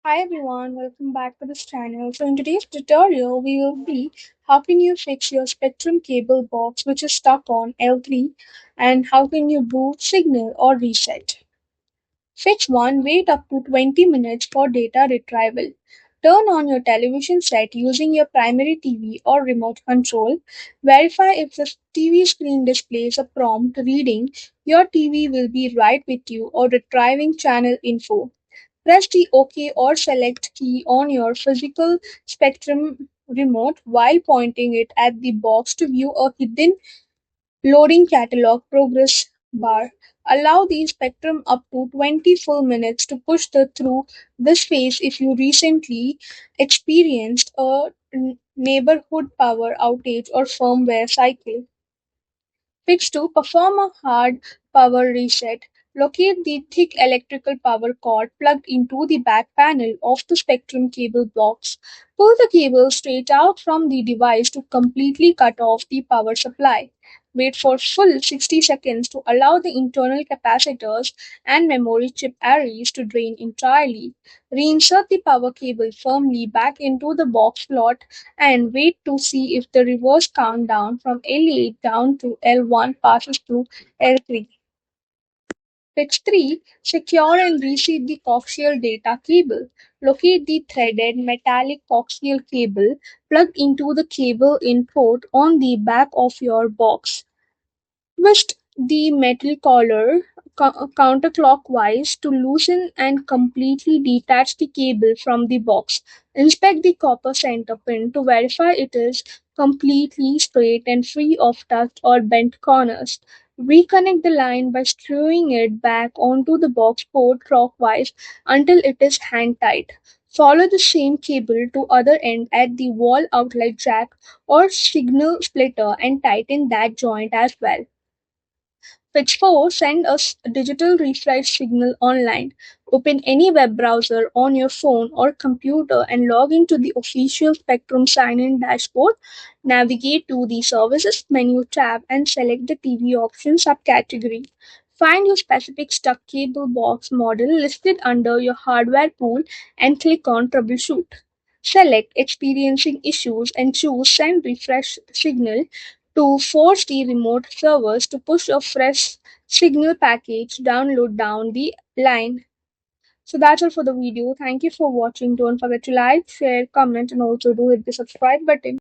Hi everyone, welcome back to this channel. So in today's tutorial, we will be how can you fix your Spectrum cable box which is stuck on L3 and how can you boot signal or reset. Fix 1, wait up to 20 minutes for data retrieval. Turn on your television set using your primary TV or remote control. Verify if the TV screen displays a prompt reading your TV will be right with you or retrieving channel info. Press the OK or Select key on your physical Spectrum remote while pointing it at the box to view a hidden loading catalog progress bar. Allow the Spectrum up to 20 full minutes to push through this phase if you recently experienced a neighborhood power outage or firmware cycle. Fix to perform a hard power reset. Locate the thick electrical power cord plugged into the back panel of the Spectrum cable box. Pull the cable straight out from the device to completely cut off the power supply. Wait for full 60 seconds to allow the internal capacitors and memory chip arrays to drain entirely. Reinsert the power cable firmly back into the box slot and wait to see if the reverse countdown from L8 down to L1 passes through L3. Fix 3. Secure and reseat the coaxial data cable. Locate the threaded metallic coaxial cable plugged into the cable input on the back of your box. Twist the metal collar counterclockwise to loosen and completely detach the cable from the box. Inspect the copper center pin to verify it is completely straight and free of dust or bent corners. Reconnect the line by screwing it back onto the box port clockwise until it is hand tight. Follow the same cable to other end at the wall outlet jack or signal splitter and tighten that joint as well. Fix 4. Send us a digital refresh signal online. Open any web browser on your phone or computer and log into the official Spectrum sign-in dashboard. Navigate to the Services menu tab and select the TV options subcategory. Find your specific stuck cable box model listed under your hardware pool and click on Troubleshoot. Select Experiencing Issues and choose Send Refresh Signal to force the remote servers to push a fresh signal package download down the line. So that's all for the video. Thank you for watching. Don't forget to like, share, comment, and also do hit the subscribe button.